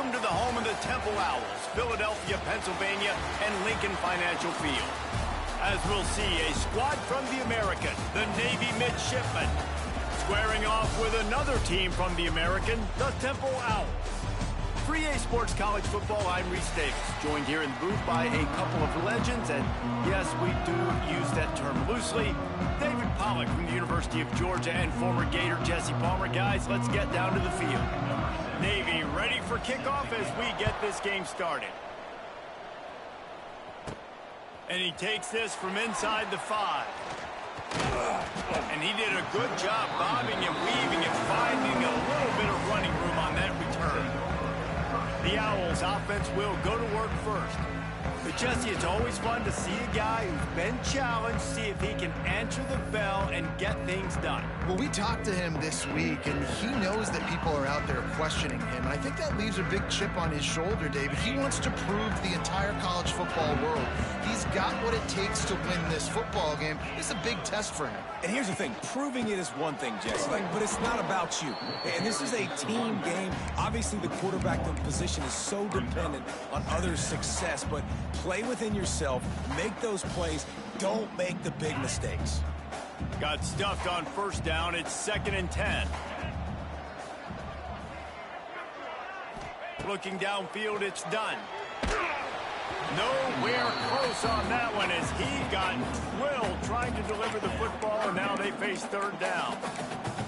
Welcome to the home of the Temple Owls, Philadelphia, Pennsylvania, and Lincoln Financial Field. As we'll see, a squad from the American, the Navy Midshipmen, squaring off with another team from the American, the Temple Owls. For EA Sports College Football, I'm Reese Davis, joined here in the booth by a couple of legends, and yes, we do use that term loosely. David Pollack from the University of Georgia and former Gator Jesse Palmer. Guys, let's get down to the field. Navy ready for kickoff as we get this game started. And he takes this from inside the 5. And he did a good job bobbing and weaving and finding a little bit of running room on that return. The Owls offense will go to work first. But Jesse, it's always fun to see a guy who's been challenged, see if he can answer the bell and get things done. Well, we talked to him this week, and he knows that people are out there questioning him. And I think that leaves a big chip on his shoulder, David. He wants to prove to the entire college football world he's got what it takes to win this football game. It's a big test for him. And here's the thing. Proving it is one thing, Jesse, but it's not about you. And this is a team game. Obviously, the quarterback position is so dependent on others' success, but play within yourself, make those plays, don't make the big mistakes. Got stuffed on first down. It's 2nd and 10. Looking downfield, it's done. Nowhere close on that one as he got drilled trying to deliver the football, and now they face 3rd down.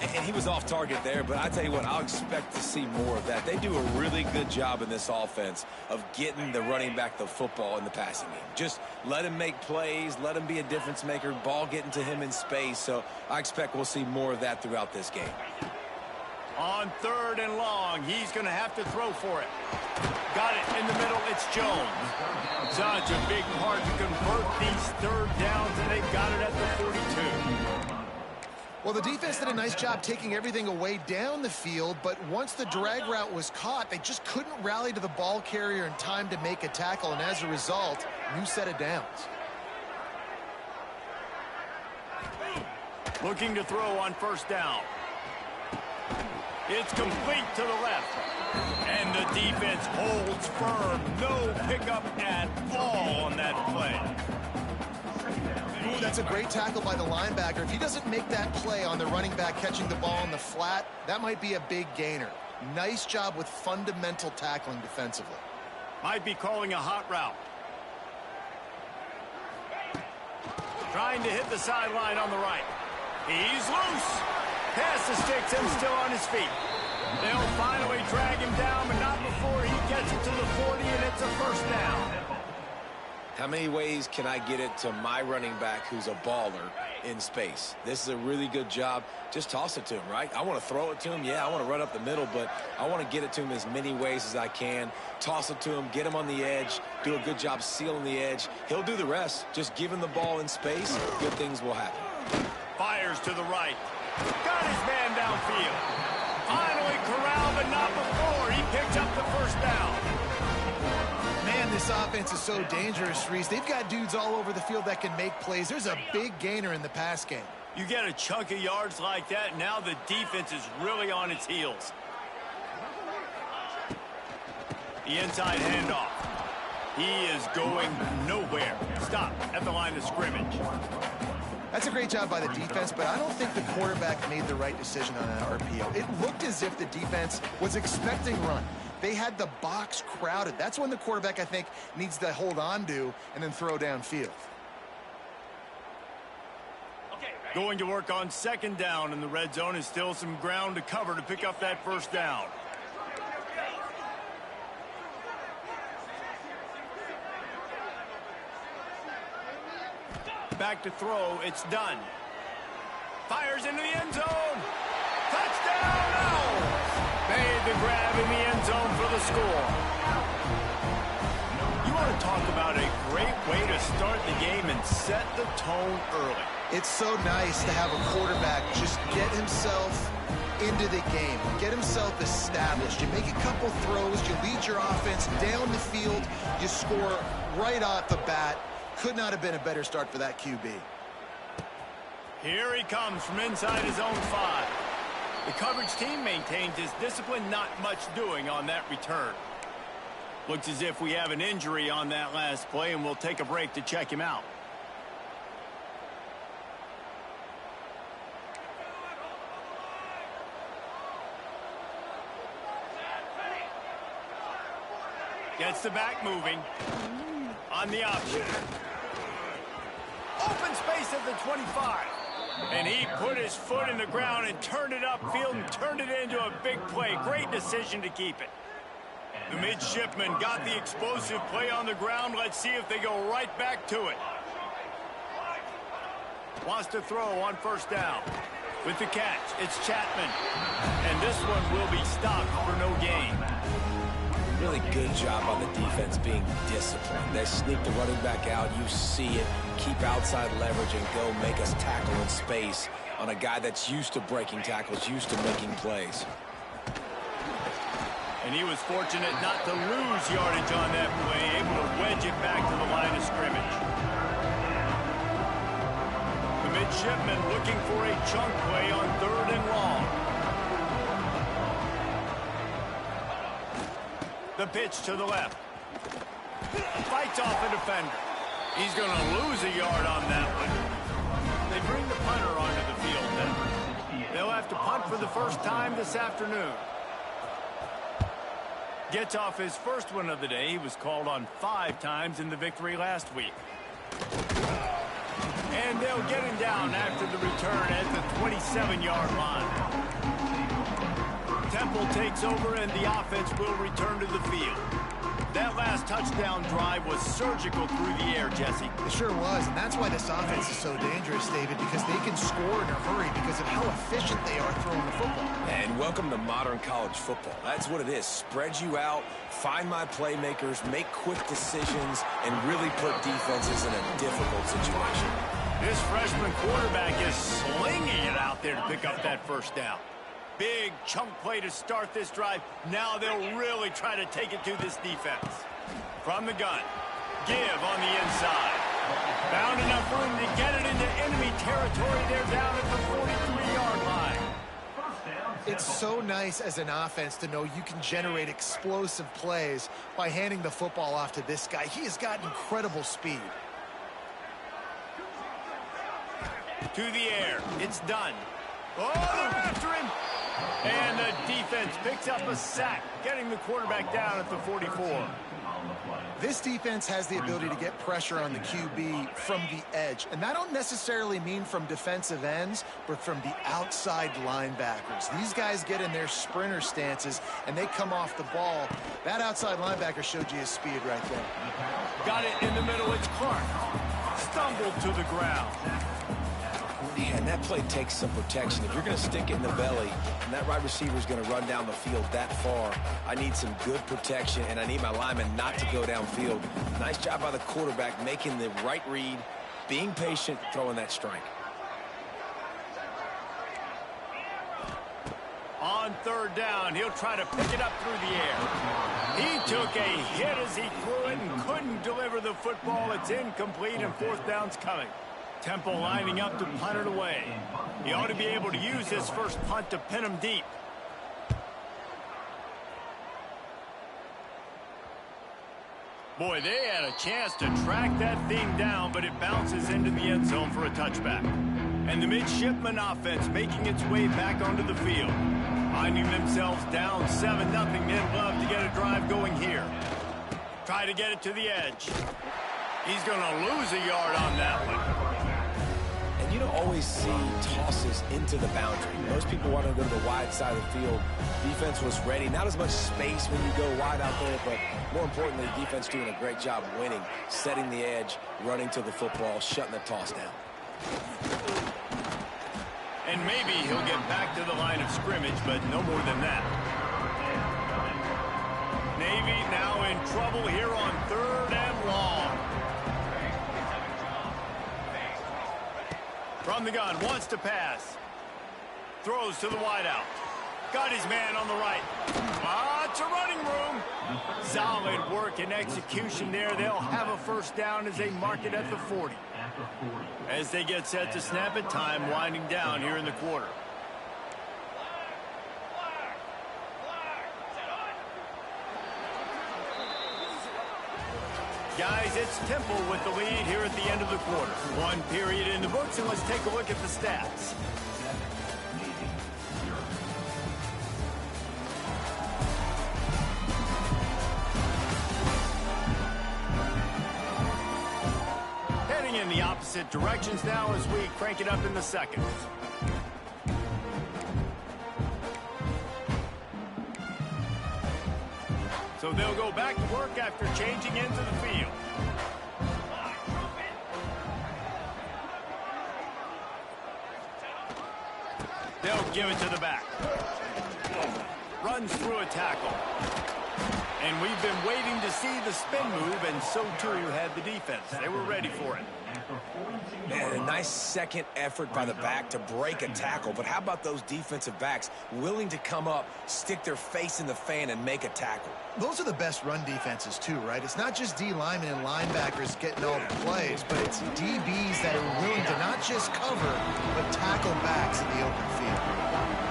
And he was off target there, but I tell you what, I'll expect to see more of that. They do a really good job in this offense of getting the running back the football in the passing game. Just let him make plays, let him be a difference maker, ball getting to him in space. So I expect we'll see more of that throughout this game. On 3rd and long, he's going to have to throw for it. Got it in the middle, it's Jones. Such a big part to convert these 3rd downs, and they've got it at the 42. Well, the defense did a nice job taking everything away down the field, but once the drag route was caught, they just couldn't rally to the ball carrier in time to make a tackle, and as a result, new set of downs. Looking to throw on 1st down. It's complete to the left. And the defense holds firm. No pickup at all on that play. Ooh, that's a great tackle by the linebacker. If he doesn't make that play on the running back catching the ball in the flat, that might be a big gainer. Nice job with fundamental tackling defensively. Might be calling a hot route. Trying to hit the sideline on the right. He's loose. Pass the sticks and still on his feet. They'll finally drag him down, but not before he gets it to the 40, and it's a 1st down. How many ways can I get it to my running back who's a baller in space? This is a really good job. Just toss it to him, right? I want to throw it to him. Yeah, I want to run up the middle, but I want to get it to him as many ways as I can. Toss it to him, get him on the edge, do a good job sealing the edge. He'll do the rest. Just give him the ball in space, good things will happen. Fires to the right. Got his man downfield. Finally corralled, but not before. He picked up the 1st down. Man, this offense is so dangerous, Reese. They've got dudes all over the field that can make plays. There's a big gainer in the pass game. You get a chunk of yards like that, now the defense is really on its heels. The inside handoff. He is going nowhere. Stop at the line of scrimmage. That's a great job by the defense, but I don't think the quarterback made the right decision on that RPO. It looked as if the defense was expecting run. They had the box crowded. That's when the quarterback, I think, needs to hold on to and then throw downfield. Going to work on 2nd down, and the red zone is still some ground to cover to pick up that 1st down. Back to throw, it's done. Fires into the end zone. Touchdown! Owls! Made the grab in the end zone for the score. You want to talk about a great way to start the game and set the tone early. It's so nice to have a quarterback just get himself into the game, get himself established. You make a couple throws, you lead your offense down the field, you score right off the bat. Could not have been a better start for that QB. Here he comes from inside his own 5. The coverage team maintains his discipline, not much doing on that return. Looks as if we have an injury on that last play, and we'll take a break to check him out. Gets the back moving. On the option. Open space at the 25. And he put his foot in the ground and turned it upfield and turned it into a big play. Great decision to keep it. The midshipmen got the explosive play on the ground. Let's see if they go right back to it. Wants to throw on first down. With the catch, it's Chapman. And this one will be stopped for no gain. Really good job on the defense being disciplined. They sneak the running back out. You see it. Keep outside leverage and go make us tackle in space on a guy that's used to breaking tackles, used to making plays. And he was fortunate not to lose yardage on that play, able to wedge it back to the line of scrimmage. The midshipmen looking for a chunk play on 3rd and long. The pitch to the left. Fights off a defender. He's going to lose a yard on that one. They bring the punter onto the field then. They'll have to punt for the first time this afternoon. Gets off his first one of the day. He was called on 5 times in the victory last week. And they'll get him down after the return at the 27-yard line. Temple takes over and the offense will return to the field. That last touchdown drive was surgical through the air, Jesse. It sure was, and that's why this offense is so dangerous, David, because they can score in a hurry because of how efficient they are throwing the football. And welcome to modern college football. That's what it is. Spread you out, find my playmakers, make quick decisions, and really put defenses in a difficult situation. This freshman quarterback is slinging it out there to pick up that first down. Big chunk play to start this drive. Now they'll really try to take it to this defense. From the gun. Give on the inside. Found enough room to get it into enemy territory. They're down at the 43-yard line. It's so nice as an offense to know you can generate explosive plays by handing the football off to this guy. He has got incredible speed. To the air. It's done. Oh, they're after him. And the defense picks up a sack, getting the quarterback down at the 44. This defense has the ability to get pressure on the QB from the edge. And that don't necessarily mean from defensive ends, but from the outside linebackers. These guys get in their sprinter stances, and they come off the ball. That outside linebacker showed you his speed right there. Got it in the middle. It's Clark. Stumbled to the ground. Yeah, and that play takes some protection. If you're going to stick it in the belly and that right receiver is going to run down the field that far, I need some good protection, and I need my lineman not to go downfield. Nice job by the quarterback making the right read, being patient, throwing that strike. On 3rd down, he'll try to pick it up through the air. He took a hit as he threw it and couldn't deliver the football. It's incomplete, and 4th down's coming. Temple lining up to punt it away. He ought to be able to use his first punt to pin him deep. Boy, they had a chance to track that thing down, but it bounces into the end zone for a touchback. And the midshipman offense making its way back onto the field. Finding themselves down 7-0, they'd love to get a drive going here. Try to get it to the edge. He's going to lose a yard on that one. You don't always see tosses into the boundary. Most people want to go to the wide side of the field. Defense was ready. Not as much space when you go wide out there, but more importantly, the defense doing a great job winning, setting the edge, running to the football, shutting the toss down. And maybe he'll get back to the line of scrimmage, but no more than that. Navy now in trouble here on 3rd and long. From the gun, wants to pass. Throws to the wideout. Got his man on the right. Lots of running room. Solid work and execution there. They'll have a first down as they mark it at the 40. As they get set to snap it, time winding down here in the quarter. Guys, it's Temple with the lead here at the end of the quarter. One period in the books, and let's take a look at the stats. Heading in the opposite directions now as we crank it up in the second. So they'll go back to work after changing into the field. They'll give it to the back. Runs through a tackle. And we've been waiting to see the spin move, and so too had the defense. They were ready for it. Man, a nice second effort by the back to break a tackle. But how about those defensive backs willing to come up, stick their face in the fan, and make a tackle? Those are the best run defenses too, right? It's not just D linemen and linebackers getting all the plays, but it's DBs that are willing to not just cover, but tackle backs in the open field.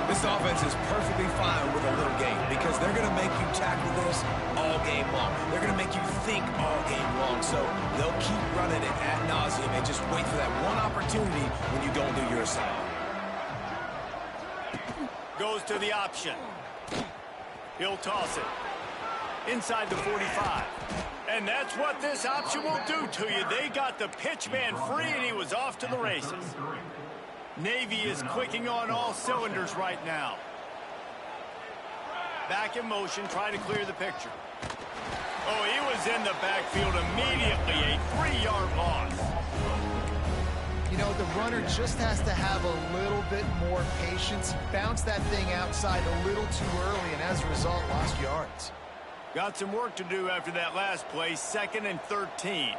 This offense is perfectly fine with a little game because they're going to make you tackle this all game long. They're going to make you think all game long. So they'll keep running it ad nauseum and just wait for that one opportunity when you don't do your assignment. Goes to the option. He'll toss it. Inside the 45. And that's what this option will do to you. They got the pitch man free, and he was off to the races. Navy is clicking on all cylinders right now. Back in motion, trying to clear the picture. Oh, he was in the backfield immediately. A 3-yard loss. You know, the runner just has to have a little bit more patience. Bounce that thing outside a little too early, and as a result, lost yards. Got some work to do after that last play, 2nd and 13.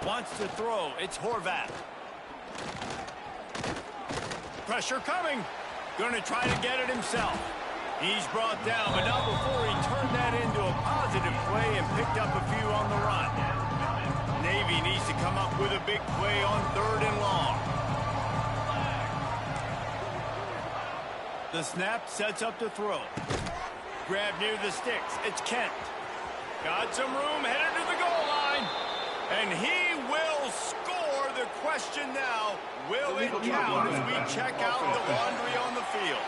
Wants to throw. It's Horvath. Pressure coming. Going to try to get it himself. He's brought down, but not before he turned that into a positive play and picked up a few on the run. Navy needs to come up with a big play on 3rd and long. The snap sets up to throw. Grab near the sticks. It's Kent. Got some room, headed to the goal line. And he will score. The question now, will it count as we check out the laundry on the field?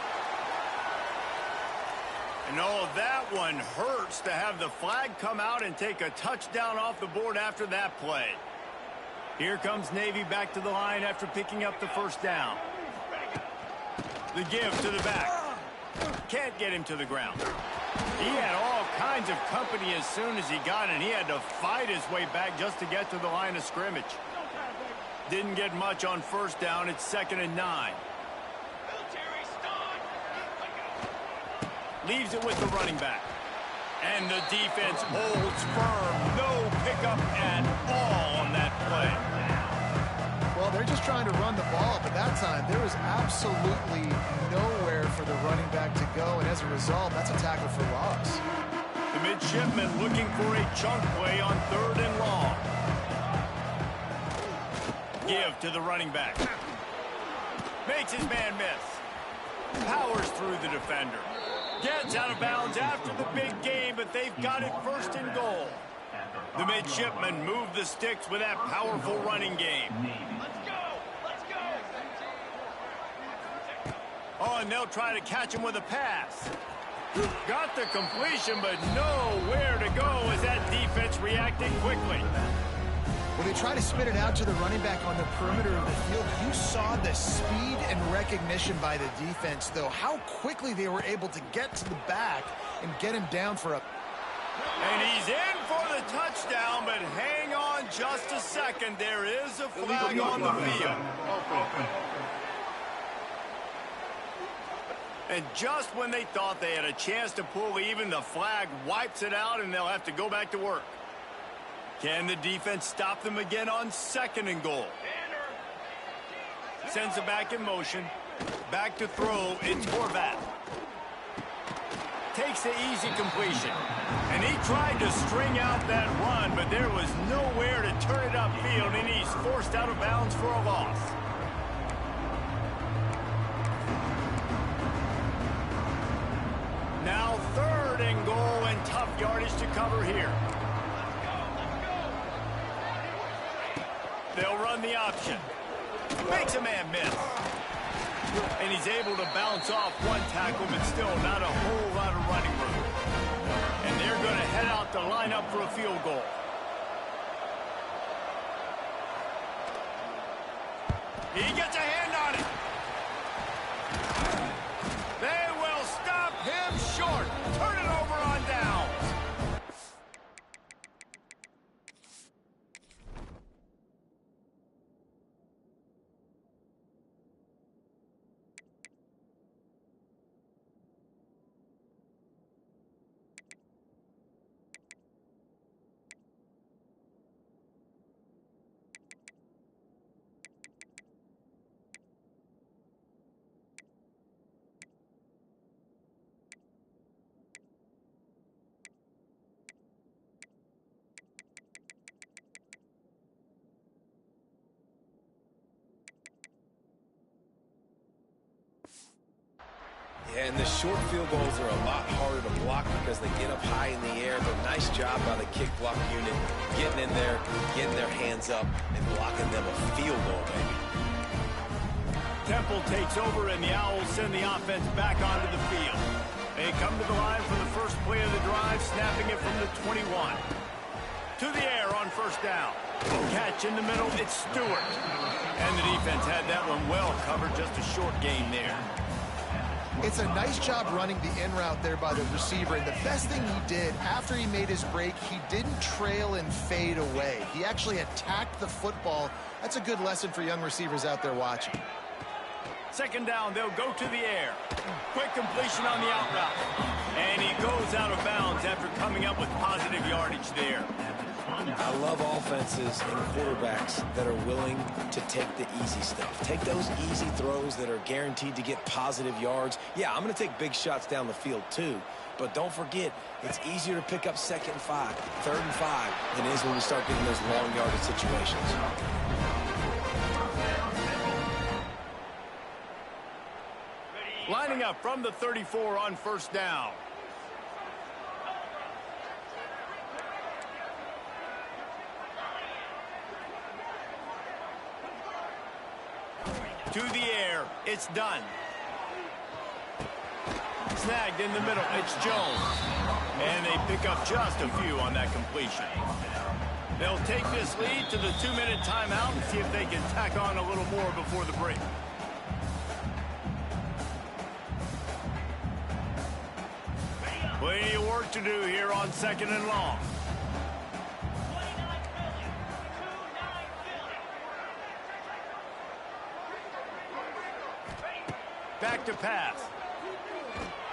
And oh, that one hurts to have the flag come out and take a touchdown off the board after that play. Here comes Navy back to the line after picking up the first down. The give to the back. Can't get him to the ground. He had all kinds of company as soon as he got it. He had to fight his way back just to get to the line of scrimmage. Didn't get much on first down. It's 2nd and 9. Leaves it with the running back. And the defense holds firm. No pickup at all on that play. Well, they're just trying to run the ball, but that time there was absolutely nowhere for the running back to go, and as a result, that's a tackle for loss. The midshipman looking for a chunk play on 3rd and long. Give to the running back. Makes his man miss. Powers through the defender. Gets out of bounds after the big game, but they've got it 1st and goal. The midshipmen move the sticks with that powerful running game. Oh, and they'll try to catch him with a pass. Got the completion, but nowhere to go as that defense reacted quickly. When they try to spit it out to the running back on the perimeter of the field, you saw the speed and recognition by the defense, though. How quickly they were able to get to the back and get him down for a... And he's in for the touchdown, but hang on just a second. There is a flag on the field. And just when they thought they had a chance to pull even, the flag wipes it out, and they'll have to go back to work. Can the defense stop them again on 2nd and goal? Sends it back in motion. Back to throw. It's Horvath. Takes the easy completion. And he tried to string out that run, but there was nowhere to turn it upfield, and he's forced out of bounds for a loss. and tough yardage to cover here. They'll run the option. Makes a man miss. And he's able to bounce off one tackle, but still not a whole lot of running room. And they're going to head out to line up for a field goal. He gets a hand on it. They will stop him short. Turn it over on downs. Yeah, and the short field goals are a lot harder to block because they get up high in the air. But nice job by the kick block unit getting in there, getting their hands up, and blocking them a field goal, baby. Temple takes over, and the Owls send the offense back onto the field. They come to the line for the first play of the drive, snapping it from the 21. To the air on first down. Catch in the middle, it's Stewart. And the defense had that one well covered, just a short gain there. It's a nice job running the in route there by the receiver, and the best thing he did after he made his break, he didn't trail and fade away. He actually attacked the football. That's a good lesson for young receivers out there watching. Second down, they'll go to the air. Quick completion on the out route. And he goes out of bounds after coming up with positive yardage there. I love offenses and quarterbacks that are willing to take the easy stuff. Take those easy throws that are guaranteed to get positive yards. Yeah, I'm going to take big shots down the field too. But don't forget, it's easier to pick up 2nd and 5, 3rd and 5 than it is when we start getting those long yardage situations. Lining up from the 34 on first down. To the air, it's done. Snagged in the middle, it's Jones. And they pick up just a few on that completion. They'll take this lead to the 2-minute timeout and see if they can tack on a little more before the break. Plenty of work to do here on 2nd and long. Back to pass.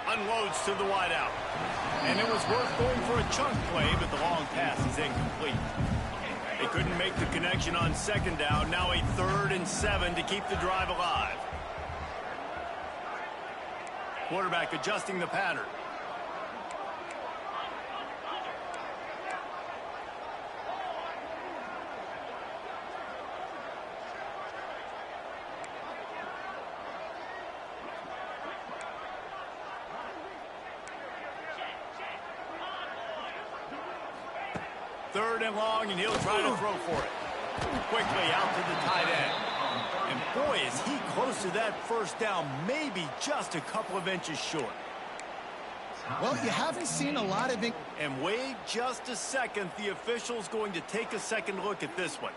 Unloads to the wideout. And it was worth going for a chunk play, but the long pass is incomplete. They couldn't make the connection on 2nd down. Now a 3rd and 7 to keep the drive alive. Quarterback adjusting the pattern. Third and long, and he'll try to throw for it. Quickly out to the tight end. And boy, is he close to that first down, maybe just a couple of inches short. Well, you haven't seen a lot of it. And wait just a second. The official's going to take a second look at this one.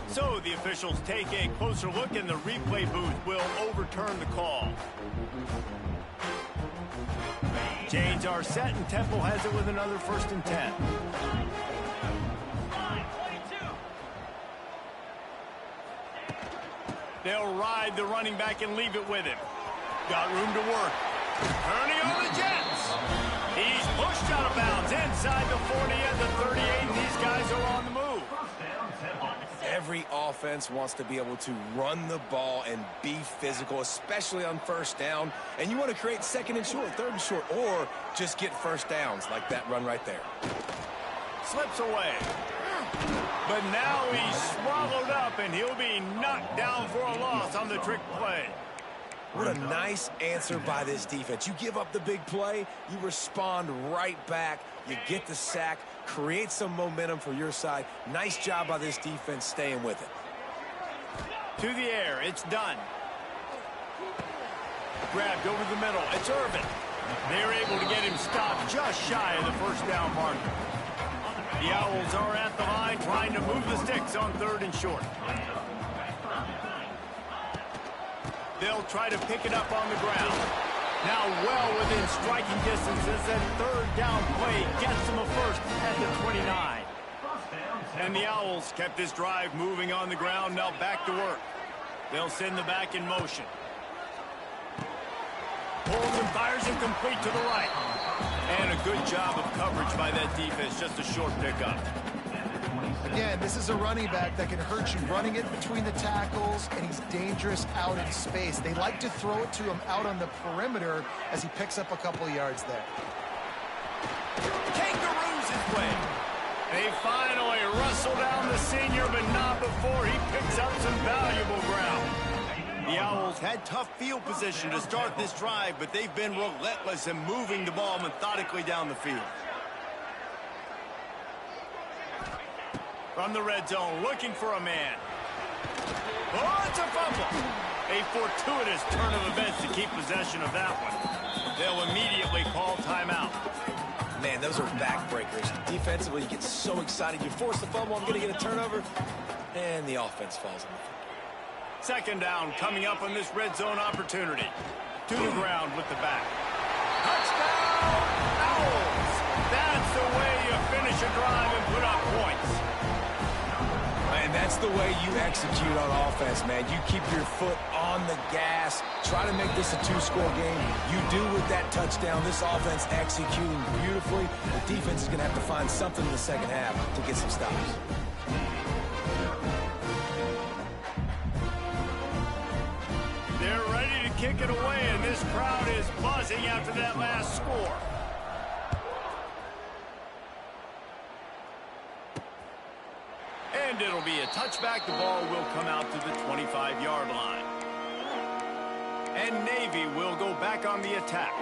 So the officials take a closer look, and the replay booth will overturn the call. Chains are set, and Temple has it with another 1st and 10. They'll ride the running back and leave it with him. Got room to work. Turning on the Jets. He's pushed out of bounds inside the 40 and the 38, and these guys are on the move. Every offense wants to be able to run the ball and be physical, especially on first down. And you want to create 2nd and short, 3rd and short, or just get first downs like that run right there. Slips away. But now he's swallowed up, and he'll be knocked down for a loss on the trick play. What a nice answer by this defense. You give up the big play, you respond right back, you get the sack, create some momentum for your side. Nice job by this defense staying with it. To the air, it's done. Grabbed over the middle, it's Irvin. They're able to get him stopped just shy of the first down marker. The Owls are at the line trying to move the sticks on 3rd and short. They'll try to pick it up on the ground. Now well within striking distances, and 3rd down play gets them a first at the 29. And the Owls kept this drive moving on the ground, now back to work. They'll send the back in motion. Pulls and fires it complete to the right. And a good job of coverage by that defense, just a short pickup. Yeah, and this is a running back that can hurt you, running it between the tackles, and he's dangerous out in space. They like to throw it to him out on the perimeter as he picks up a couple of yards there. Kangaroos his way. They finally wrestle down the senior, but not before he picks up some valuable ground. The Owls had tough field position to start this drive, but they've been relentless in moving the ball methodically down the field. From the red zone, looking for a man. Oh, it's a fumble. A fortuitous turn of events to keep possession of that one. They'll immediately call timeout. Man, those are backbreakers. Defensively, you get so excited. You force the fumble, I'm going to get a turnover, and the offense falls on the field. 2nd down coming up on this red zone opportunity. To the ground with the back. Touchdown, Owls! That's the way you finish a drive and put up points. And that's the way you execute on offense, man. You keep your foot on the gas. Try to make this a 2-score game. You do with that touchdown. This offense executing beautifully. The defense is going to have to find something in the second half to get some stops. They're ready to kick it away, and this crowd is buzzing after that last score. And it'll be a touchback. The ball will come out to the 25-yard line. And Navy will go back on the attack.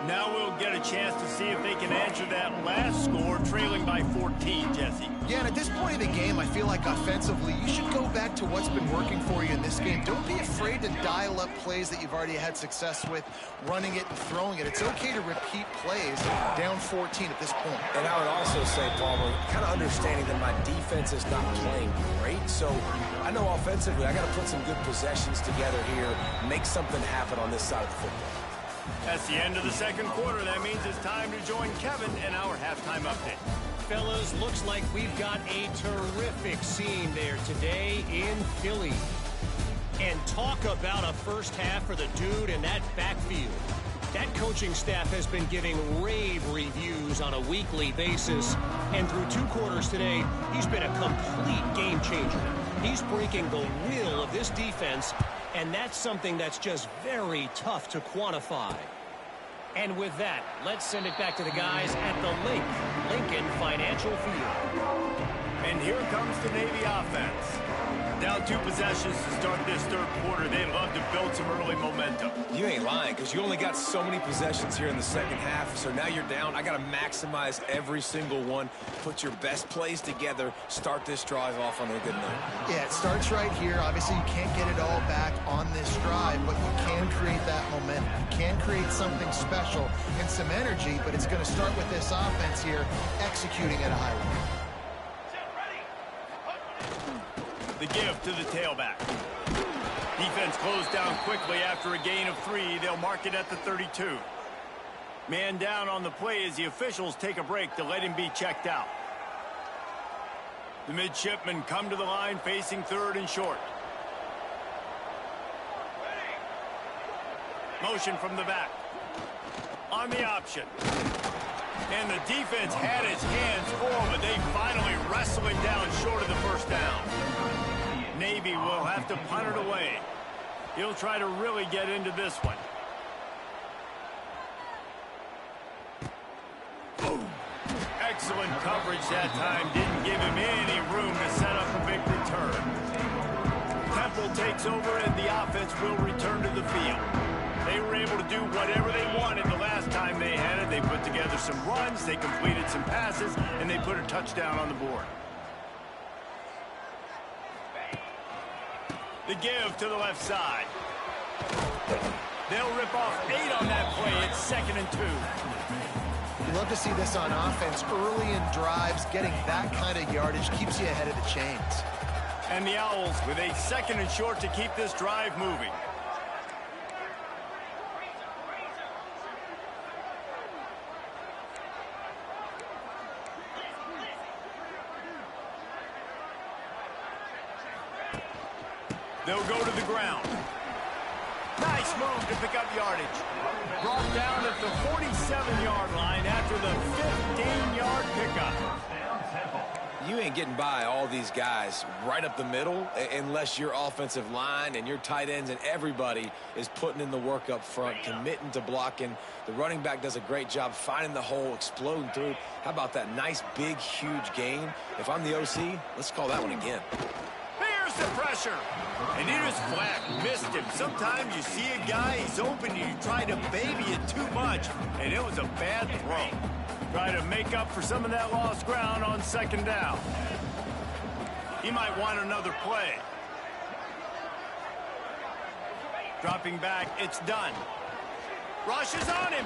Now we'll get a chance to see if they can answer that last score, trailing by 14, Jesse. Yeah, and at this point of the game, I feel like offensively, you should go back to what's been working for you in this game. Don't be afraid to dial up plays that you've already had success with, running it and throwing it. It's okay to repeat plays down 14 at this point. And I would also say, Palmer, kind of understanding that my defense is not playing great, so I know offensively I got to put some good possessions together here, make something happen on this side of the football. That's the end of the 2nd quarter. That means it's time to join Kevin in our halftime update. Fellas, looks like we've got a terrific scene there today in Philly. And talk about a first half for the dude in that backfield. That coaching staff has been giving rave reviews on a weekly basis. And through 2 quarters today, he's been a complete game changer. He's breaking the will of this defense, and that's something that's just very tough to quantify. And with that, let's send it back to the guys at the Lincoln Financial Field. And here comes the Navy offense. Down 2 possessions to start this 3rd quarter. They'd love to build some early momentum. You ain't lying, because you only got so many possessions here in the second half, so now you're down. I got to maximize every single one, put your best plays together, start this drive off on a good note. Yeah, it starts right here. Obviously, you can't get it all back on this drive, but you can create that momentum. You can create something special and some energy, but it's going to start with this offense here executing at a high level. The give to the tailback. Defense closed down quickly after a gain of 3. They'll mark it at the 32. Man down on the play as the officials take a break to let him be checked out. The midshipmen come to the line facing 3rd and short. Motion from the back. On the option. And the defense had its hands full, but they finally wrestle him down short of the first down. Navy will have to punt it away. He'll try to really get into this one. Boom. Excellent coverage that time. Didn't give him any room to set up a big return. Temple takes over, and the offense will return to the field. They were able to do whatever they wanted the last time they had it. They put together some runs, they completed some passes, and they put a touchdown on the board. The give to the left side. They'll rip off 8 on that play. It's 2nd and 2. You love to see this on offense. Early in drives, getting that kind of yardage keeps you ahead of the chains. And the Owls with a 2nd and short to keep this drive moving. They'll go to the ground. Nice move to pick up yardage. Brought down at the 47-yard line after the 15-yard pickup. You ain't getting by all these guys right up the middle unless your offensive line and your tight ends and everybody is putting in the work up front, committing to blocking. The running back does a great job finding the hole, exploding through. How about that nice, big, huge gain? If I'm the OC, let's call that one again. The pressure, and he was flat, missed him. Sometimes you see a guy, he's open, and you try to baby it too much, and it was a bad throw. Try to make up for some of that lost ground on 2nd down. He might want another play. Dropping back, it's done. Rush is on him.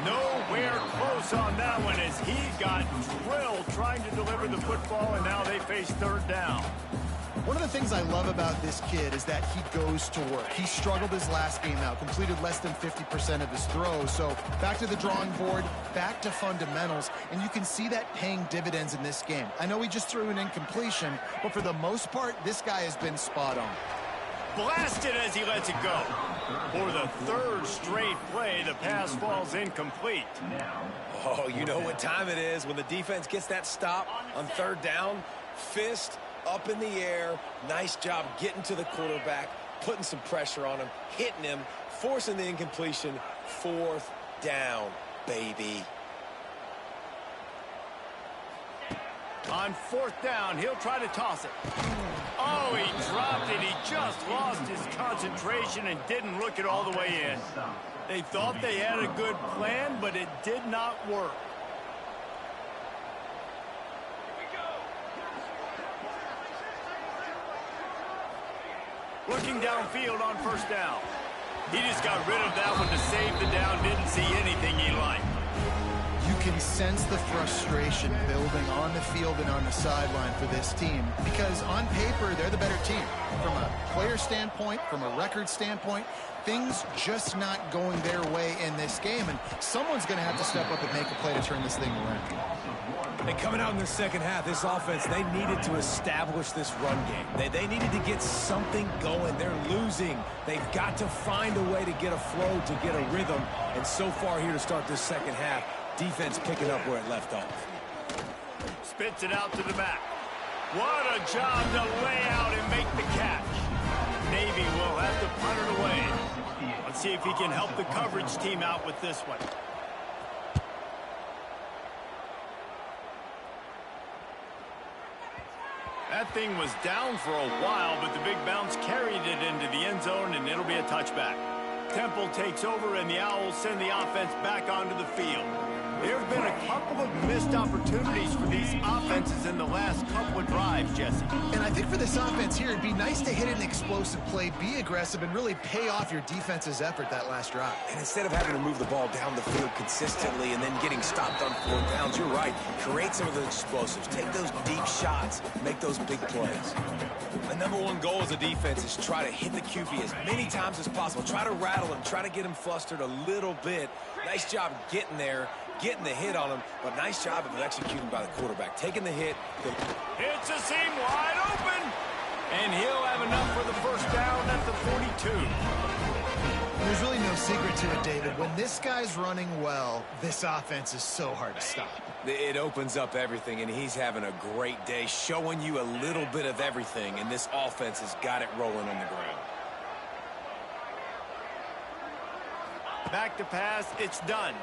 Nowhere close on that one as he got drilled trying to deliver the football, and now they face 3rd down. One of the things I love about this kid is that he goes to work. He struggled his last game out, completed less than 50% of his throws. So back to the drawing board, back to fundamentals, and you can see that paying dividends in this game. I know he just threw an incompletion, but for the most part, this guy has been spot on. Blasted as he lets it go. For the 3rd straight play, the pass falls incomplete. Oh, you know what time it is when the defense gets that stop on 3rd down. Fist up in the air. Nice job getting to the quarterback, putting some pressure on him, hitting him, forcing the incompletion. 4th down, baby. On 4th down, he'll try to toss it. Oh, he dropped it. He just lost his concentration and didn't look it all the way in. They thought they had a good plan, but it did not work. Looking downfield on 1st down. He just got rid of that one to save the down. Didn't see anything he liked. You can sense the frustration building on the field and on the sideline for this team because on paper, they're the better team. From a player standpoint, from a record standpoint, things just not going their way in this game, and someone's going to have to step up and make a play to turn this thing around. And coming out in the 2nd half, this offense, they needed to establish this run game. They needed to get something going. They're losing. They've got to find a way to get a flow, to get a rhythm. And so far here to start this 2nd half, defense picking up where it left off. Spits it out to the back. What a job to lay out and make the catch. Navy will have to punt it away. Let's see if he can help the coverage team out with this one. That thing was down for a while, but the big bounce carried it into the end zone, and it'll be a touchback. Temple takes over, and the Owls send the offense back onto the field. There have been a couple of missed opportunities for these offenses in the last couple of drives, Jesse. And I think for this offense here, it'd be nice to hit an explosive play, be aggressive, and really pay off your defense's effort that last drive. And instead of having to move the ball down the field consistently and then getting stopped on 4th downs, you're right. Create some of those explosives. Take those deep shots. Make those big plays. The #1 goal as a defense is try to hit the QB as many times as possible. Try to rattle him. Try to get him flustered a little bit. Nice job getting there, getting the hit on him, but nice job of executing by the quarterback. Taking the hit. Hits a seam wide open, and he'll have enough for the 1st down at the 42. There's really no secret to it, David. When this guy's running well, this offense is so hard to stop. It opens up everything, and he's having a great day, showing you a little bit of everything, and this offense has got it rolling on the ground. Back to pass, it's done.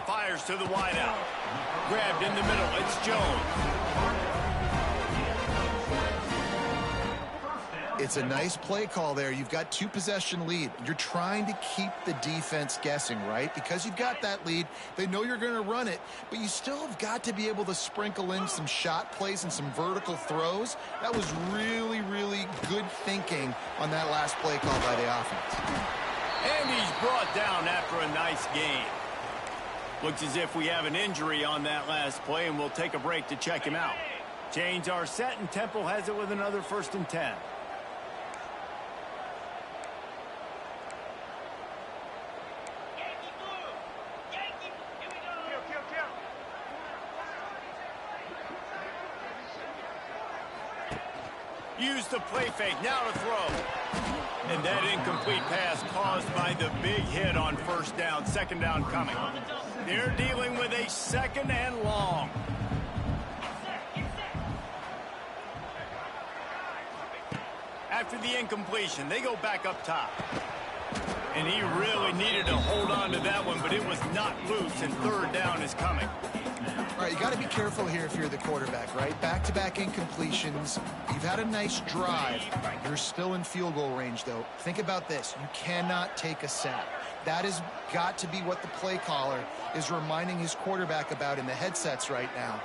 Fires to the wideout. Grabbed in the middle, it's Jones. It's a nice play call there. You've got 2-possession lead. You're trying to keep the defense guessing, right? Because you've got that lead, they know you're going to run it, but you still have got to be able to sprinkle in some shot plays and some vertical throws. That was really, really good thinking on that last play call by the offense. And he's brought down after a nice game. Looks as if we have an injury on that last play, and we'll take a break to check him out. Chains are set, and Temple has it with another 1st and 10. Use the play fake, now to throw. And that incomplete pass caused by the big hit on 1st down, 2nd down coming. They're dealing with a 2nd and long. After the incompletion, they go back up top. And he really needed to hold on to that one, but it was not loose, and 3rd down is coming. All right, you got to be careful here if you're the quarterback, right? Back-to-back incompletions. You've had a nice drive. You're still in field goal range, though. Think about this. You cannot take a sack. That has got to be what the play caller is reminding his quarterback about in the headsets right now.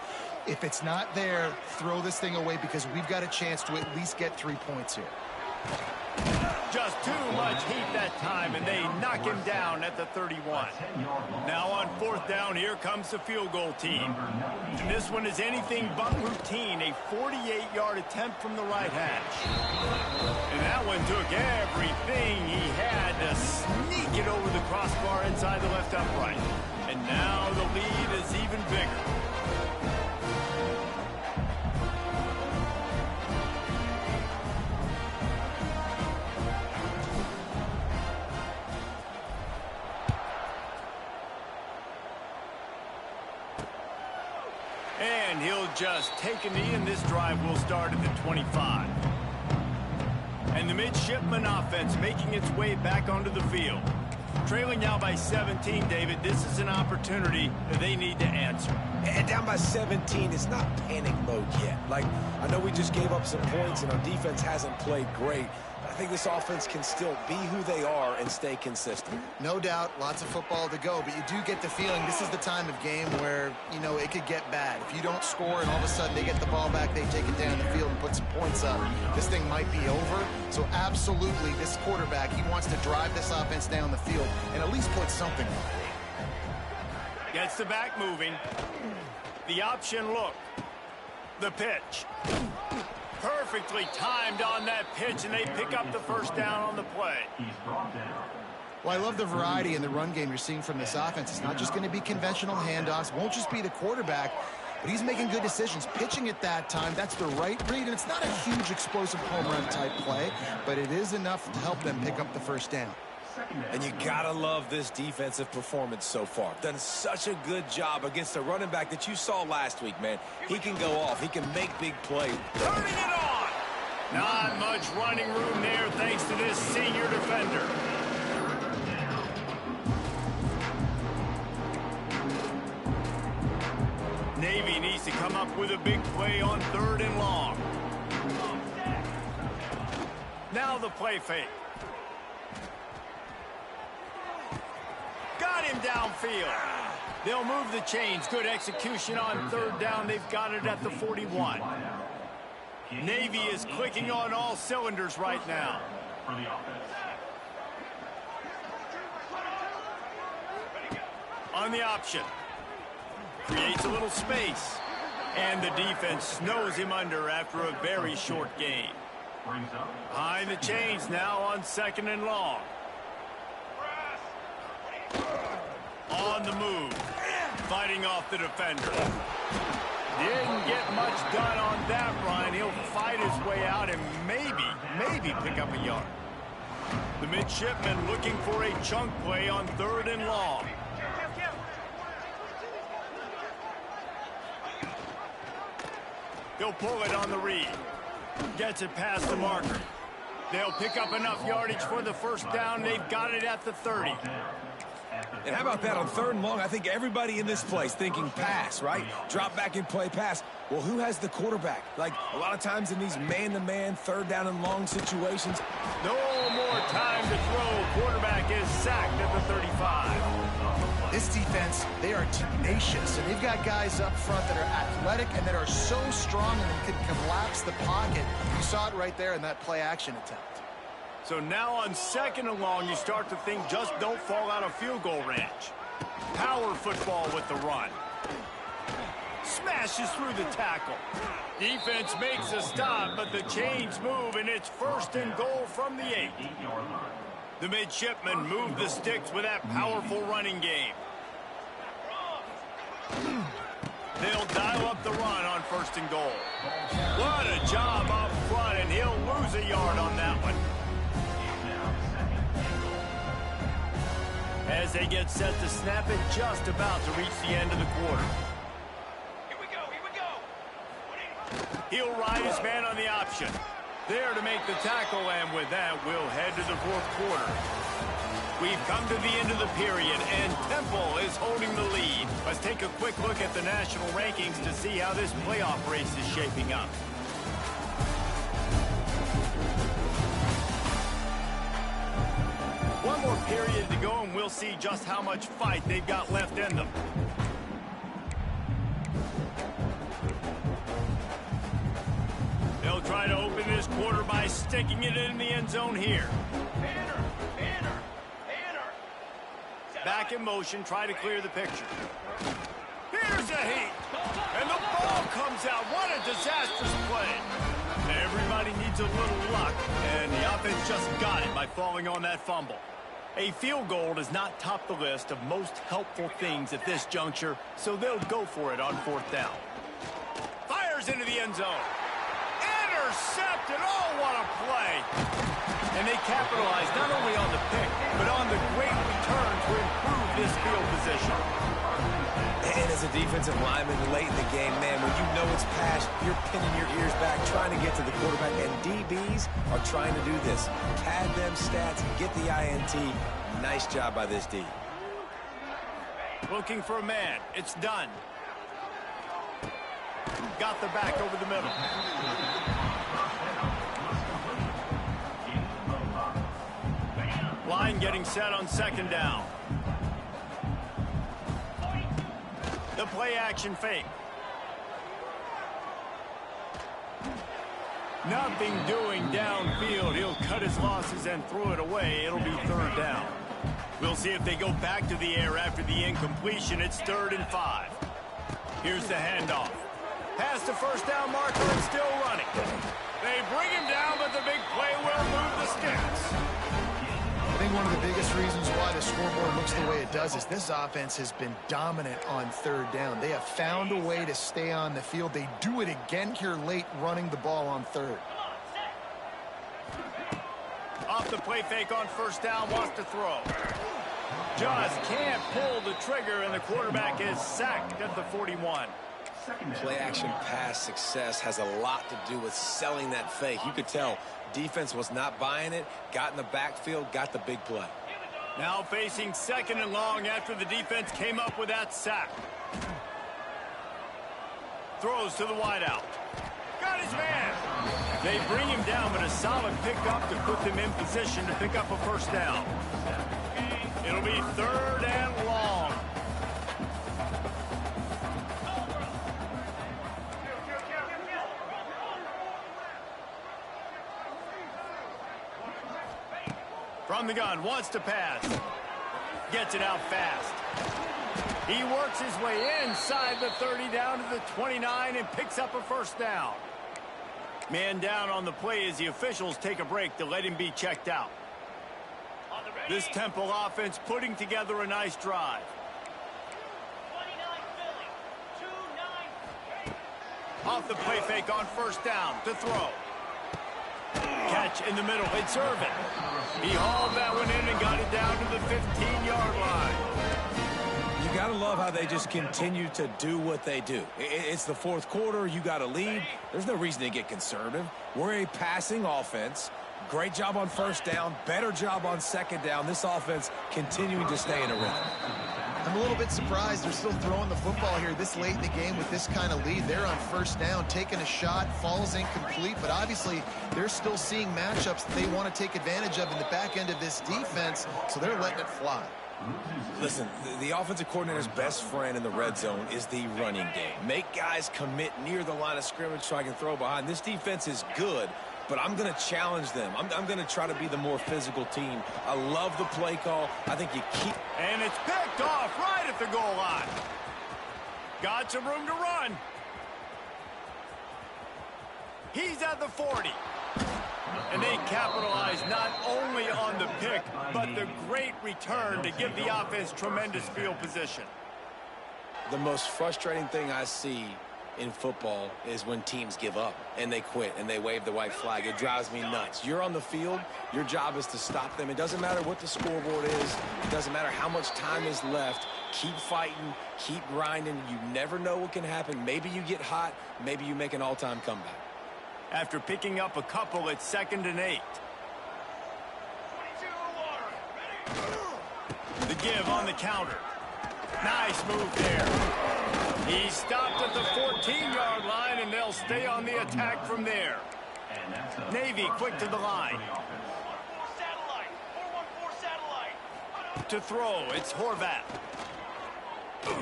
If it's not there, throw this thing away because we've got a chance to at least get 3 points here. Just too much heat that time, and they knock him down at the 31. Now on 4th down, here comes the field goal team. And this one is anything but routine, a 48-yard attempt from the right hash. And that one took everything he had to sneak it over the crossbar inside the left upright. And now the lead is even bigger. And he'll just take a knee, and this drive will start at the 25. And the midshipman offense making its way back onto the field. Trailing now by 17, David, this is an opportunity that they need to answer. And down by 17, it's not panic mode yet. Like, I know we just gave up some points, and our defense hasn't played great. I think this offense can still be who they are and stay consistent. No doubt, lots of football to go, but you do get the feeling this is the time of game where, you know, it could get bad. If you don't score and all of a sudden they get the ball back, they take it down the field and put some points up, this thing might be over. So absolutely, this quarterback, he wants to drive this offense down the field and at least put something on it. Gets the back moving. The option look. The pitch. Perfectly timed on that pitch, and they pick up the 1st down on the play. Well, I love the variety in the run game you're seeing from this offense. It's not just going to be conventional handoffs. Won't just be the quarterback, but he's making good decisions. Pitching at that time, that's the right read, and it's not a huge explosive home run type play, but it is enough to help them pick up the 1st down. And you gotta love this defensive performance so far. Done such a good job against the running back that you saw last week, man. He can go off. He can make big plays. Turning it on! Not much running room there thanks to this senior defender. Navy needs to come up with a big play on 3rd and long. Now the play fake. Got him downfield. They'll move the chains. Good execution on 3rd down. They've got it at the 41. Navy is clicking on all cylinders right now. On the option. Creates a little space. And the defense snows him under after a very short gain. Behind the chains now on 2nd and long. On the move, fighting off the defender. Didn't get much done on that run. He'll fight his way out and maybe pick up a yard. The midshipman looking for a chunk play on 3rd and long. He'll pull it on the read. Gets it past the marker. They'll pick up enough yardage for the 1st down. They've got it at the 30. And how about that on 3rd and long? I think everybody in this place thinking pass, right? Drop back and play pass. Well, who has the quarterback? Like, a lot of times in these man-to-man, 3rd down and long situations. No more time to throw. Quarterback is sacked at the 35. This defense, they are tenacious, and they've got guys up front that are athletic and that are so strong and can collapse the pocket. You saw it right there in that play-action attempt. So now on 2nd and long, you start to think just don't fall out of field goal range. Power football with the run. Smashes through the tackle. Defense makes a stop, but the chains move, and it's 1st and goal from the 8. The midshipmen move the sticks with that powerful running game. They'll dial up the run on 1st and goal. What a job up front, and he'll lose a yard on that one. As they get set to snap it, just about to reach the end of the quarter. Here we go, here we go. He'll ride his man on the option. There to make the tackle, and with that, we'll head to the 4th quarter. We've come to the end of the period, and Temple is holding the lead. Let's take a quick look at the national rankings to see how this playoff race is shaping up. One more period to go, and we'll see just how much fight they've got left in them. They'll try to open this quarter by sticking it in the end zone here. Back in motion, try to clear the picture. Here's a heat, and the ball comes out. What a disastrous play. Everybody needs a little luck, and the offense just got it by falling on that fumble. A field goal does not top the list of most helpful things at this juncture, so they'll go for it on 4th down. Fires into the end zone. Intercepted. Oh, what a play. And they capitalize not only on the pick, but on the great return to improve this field position. And as a defensive lineman late in the game, man, when you know it's pass, you're pinning your ears back, trying to get to the quarterback, and DBs are trying to do this. Pad them stats, get the INT. Nice job by this D. Looking for a man. It's done. Got the back over the middle. Line getting set on 2nd down. The play action fake. Nothing doing downfield. He'll cut his losses and throw it away. It'll be 3rd down. We'll see if they go back to the air after the incompletion. It's 3rd and 5. Here's the handoff. Past the 1st down marker and still running. They bring him down, but the big play will move the sticks. I think one of the biggest reasons why the scoreboard looks the way it does is this offense has been dominant on 3rd down. They have found a way to stay on the field. They do it again here late, running the ball on 3rd. Off the play fake on 1st down, wants to throw. Just can't pull the trigger, and the quarterback is sacked at the 41. Play-action pass success has a lot to do with selling that fake. You could tell defense was not buying it, got in the backfield, got the big play. Now facing 2nd and long after the defense came up with that sack. Throws to the wideout. Got his man. They bring him down, but a solid pickup to put them in position to pick up a 1st down. It'll be 3rd and long. From the gun, wants to pass. Gets it out fast. He works his way inside the 30 down to the 29 and picks up a 1st down. Man down on the play as the officials take a break to let him be checked out. This Temple offense putting together a nice drive. Off the play fake on 1st down to throw. Catch in the middle. It's Irvin. He hauled that one in and got it down to the 15-yard line. You got to love how they just continue to do what they do. It's the 4th quarter. You got a lead. There's no reason to get conservative. We're a passing offense. Great job on first down, better job on second down. This offense continuing to stay in a rhythm. I'm a little bit surprised they're still throwing the football here this late in the game with this kind of lead. They're on first down, taking a shot, falls incomplete, but obviously they're still seeing matchups that they want to take advantage of in the back end of this defense, so they're letting it fly. Listen, the offensive coordinator's best friend in the red zone is the running game. Make guys commit near the line of scrimmage so I can throw behind. This defense is good, but I'm going to challenge them. I'm going to try to be the more physical team. I love the play call. I think you keep... And it's picked off right at the goal line. Got some room to run. He's at the 40. And they capitalize not only on the pick, but the great return to give the offense tremendous field position. The most frustrating thing I see in football is when teams give up and they quit and they wave the white flag. It drives me nuts. You're on the field. Your job is to stop them. It doesn't matter what the scoreboard is. It doesn't matter how much time is left. Keep fighting. Keep grinding. You never know what can happen. Maybe you get hot. Maybe you make an all-time comeback. After picking up a couple, it's 2nd and 8. The give on the counter. Nice move there. He stopped at the 14-yard line, and they'll stay on the attack from there. Navy quick to the line. To throw, it's Horvat.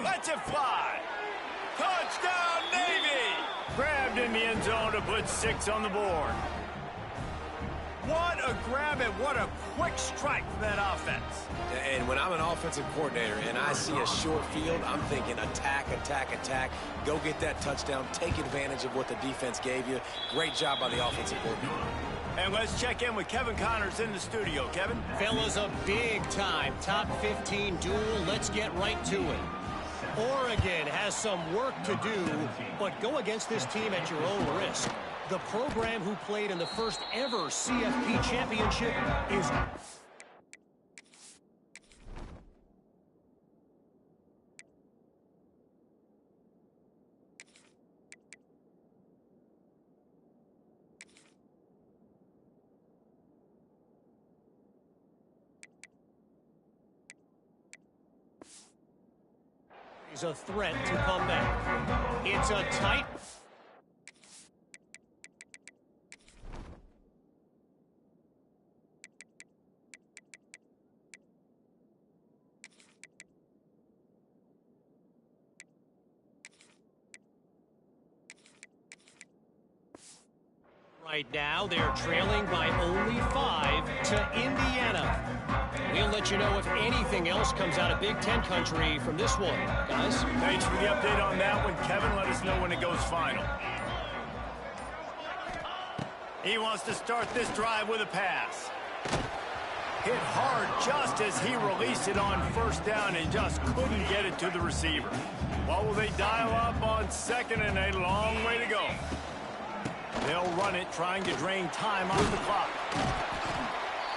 Lets it fly. Touchdown, Navy! Grabbed in the end zone to put 6 on the board. What a grab and what a quick strike from that offense. And when I'm an offensive coordinator and I see a short field, I'm thinking attack, attack, attack. Go get that touchdown. Take advantage of what the defense gave you. Great job by the offensive coordinator. And let's check in with Kevin Connors in the studio. Kevin? Fellas, a big-time top 15 duel. Let's get right to it. Oregon has some work to do, but go against this team at your own risk. The program who played in the first ever CFP championship is... is a threat to come back. It's a tight... Right now, they're trailing by only 5 to Indiana. We'll let you know if anything else comes out of Big Ten country from this one, guys. Thanks for the update on that one, Kevin. Let us know when it goes final. He wants to start this drive with a pass. Hit hard just as he released it on first down and just couldn't get it to the receiver. What will they dial up on 2nd and a long way to go? They'll run it, trying to drain time off the clock.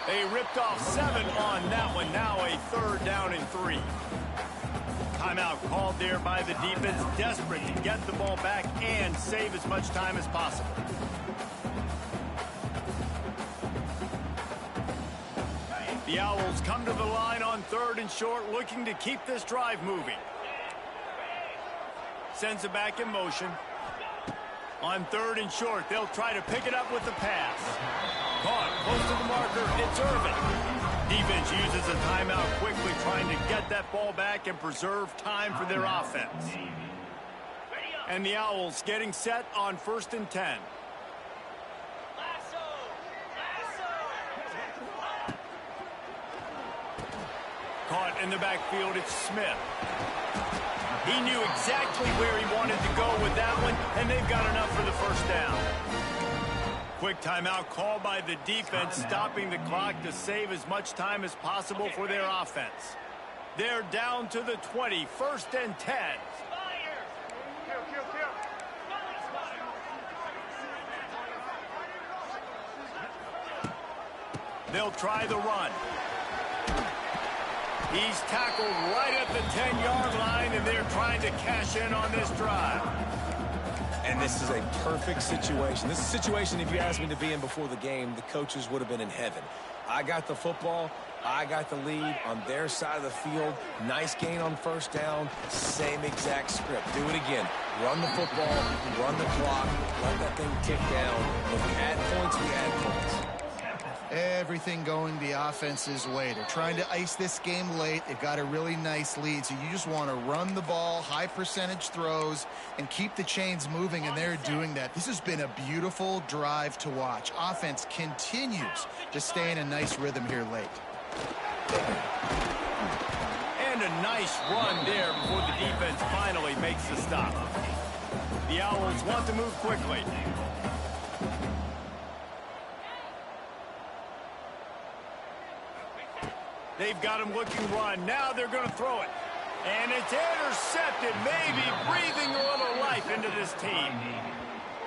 They ripped off 7 on that one. Now a 3rd down and 3. Timeout called there by the defense, desperate to get the ball back and save as much time as possible. The Owls come to the line on 3rd and short, looking to keep this drive moving. Sends it back in motion. On 3rd and short, they'll try to pick it up with the pass. Caught close to the marker, it's Irvin. Defense uses a timeout quickly, trying to get that ball back and preserve time for their offense. And the Owls getting set on 1st and 10. Caught in the backfield, it's Smith. He knew exactly where he wanted to go with that one, and they've got enough for the first down. Quick timeout called by the defense, stopping the clock to save as much time as possible for their offense. They're down to the 20, 1st and 10. They'll try the run. He's tackled right at the 10-yard line, and they're trying to cash in on this drive. And this is a perfect situation. This is a situation, if you asked me to be in before the game, the coaches would have been in heaven. I got the football. I got the lead on their side of the field. Nice gain on first down. Same exact script. Do it again. Run the football, run the clock, let that thing tick down. If we add points, we add points. Everything going the offense's way. They're trying to ice this game late. They've got a really nice lead, so you just want to run the ball, high percentage throws, and keep the chains moving, and they're doing that. This has been a beautiful drive to watch. Offense continues to stay in a nice rhythm here late. And a nice run there before the defense finally makes the stop. The Owls want to move quickly. They've got him looking run. Now they're going to throw it. And it's intercepted, maybe breathing a little life into this team.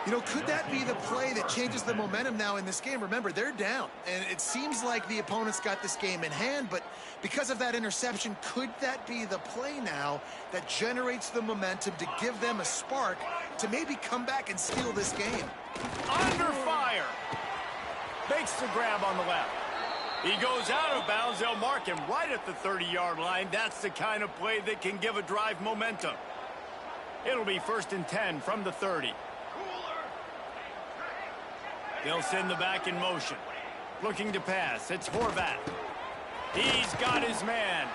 You know, could that be the play that changes the momentum now in this game? Remember, they're down, and it seems like the opponent's got this game in hand, but because of that interception, could that be the play now that generates the momentum to give them a spark to maybe come back and steal this game? Under fire. Makes the grab on the left. He goes out of bounds. They'll mark him right at the 30-yard line. That's the kind of play that can give a drive momentum. It'll be 1st and 10 from the 30. They'll send the back in motion. Looking to pass. It's Horvath. He's got his man.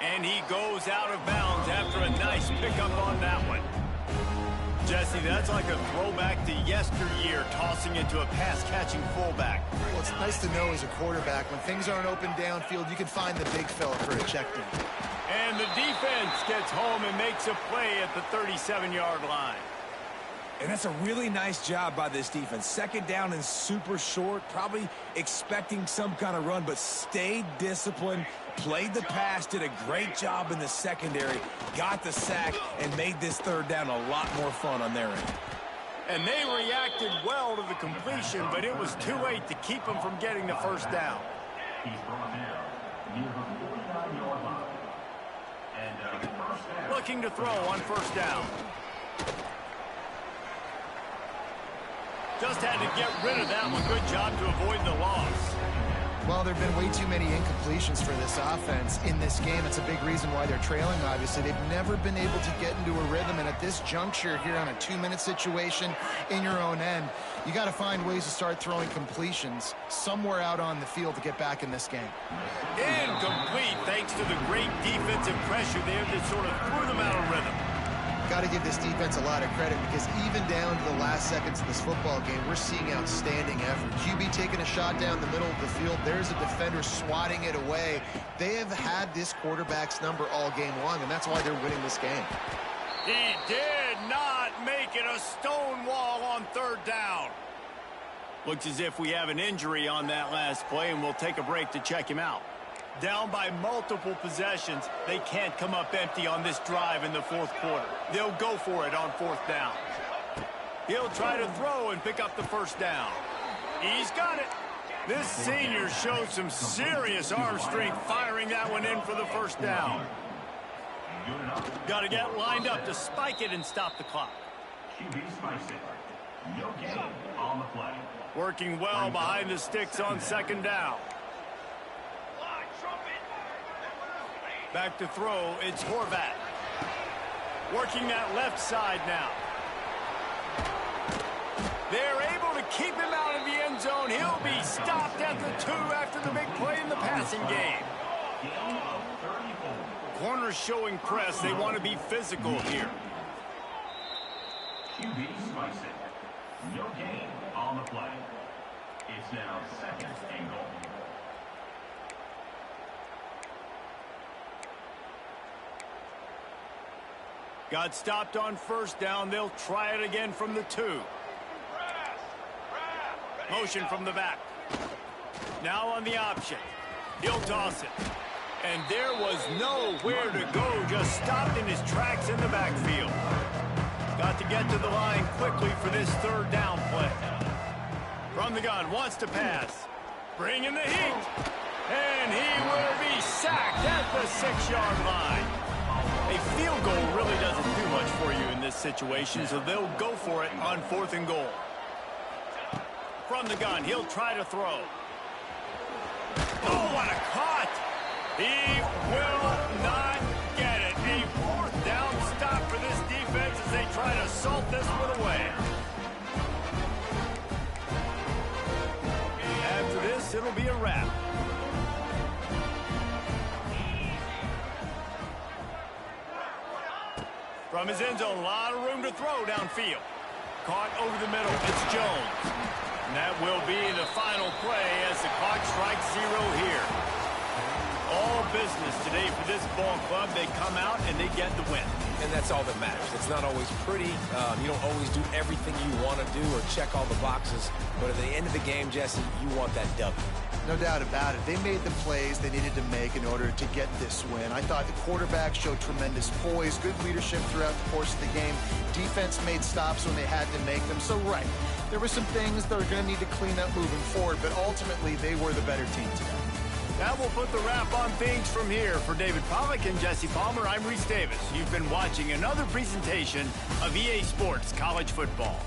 And he goes out of bounds after a nice pickup on that one. Jesse, that's like a throwback to yesteryear, tossing into a pass-catching fullback. Well, it's nice to know as a quarterback, when things aren't open downfield, you can find the big fella for a check down. And the defense gets home and makes a play at the 37-yard line. And that's a really nice job by this defense. 2nd down and super short, probably expecting some kind of run, but stayed disciplined, played the pass, did a great job in the secondary, got the sack, and made this 3rd down a lot more fun on their end. And they reacted well to the completion, but it was too late to keep them from getting the 1st down. Looking to throw on 1st down. Just had to get rid of that one. Good job to avoid the loss. Well, there have been way too many incompletions for this offense in this game. It's a big reason why they're trailing, obviously. They've never been able to get into a rhythm, and at this juncture here on a 2-minute situation in your own end, you got to find ways to start throwing completions somewhere out on the field to get back in this game. Incomplete, thanks to the great defensive pressure there that sort of threw them out of rhythm. Got to give this defense a lot of credit, because even down to the last seconds of this football game, we're seeing outstanding effort. QB taking a shot down the middle of the field. There's a defender swatting it away. They have had this quarterback's number all game long, and that's why they're winning this game. He did not make it a stone wall on 3rd down. Looks as if we have an injury on that last play, and we'll take a break to check him out. Down by multiple possessions, they can't come up empty on this drive in the 4th quarter. They'll go for it on 4th down. He'll try to throw and pick up the 1st down. He's got it. This senior shows some serious arm strength firing that one in for the 1st down. Got to get lined up to spike it and stop the clock. Working well behind the sticks on 2nd down. Back to throw, it's Horvath. Working that left side now. They're able to keep him out of the end zone. He'll be stopped at the 2 after the big play in the passing game. Corners showing press. They want to be physical here. QB spikes it. No gain on the play. It's now 2nd and goal. Got stopped on 1st down. They'll try it again from the 2. Motion from the back. Now on the option. He'll toss it. And there was nowhere to go. Just stopped in his tracks in the backfield. Got to get to the line quickly for this 3rd down play. From the gun, wants to pass. Bringing the heat. And he will be sacked at the 6-yard line. A field goal really doesn't do much for you in this this situation, so they'll go for it on 4th and goal. From the gun, he'll try to throw. Oh, what a cut! He will not get it. A 4th down stop for this defense as they try to salt this one away. After this, it'll be a wrap. From his end zone, a lot of room to throw downfield. Caught over the middle, it's Jones. And that will be the final play as the clock strikes 0 here. All business today for this ball club. They come out and they get the win. And that's all that matters. It's not always pretty. You don't always do everything you want to do or check all the boxes. But at the end of the game, Jesse, you want that W. No doubt about it. They made the plays they needed to make in order to get this win. I thought the quarterback showed tremendous poise, good leadership throughout the course of the game. Defense made stops when they had to make them. So, right, there were some things that are going to need to clean up moving forward, but ultimately they were the better team today. That will put the wrap on things from here. For David Pollack and Jesse Palmer, I'm Reese Davis. You've been watching another presentation of EA Sports College Football.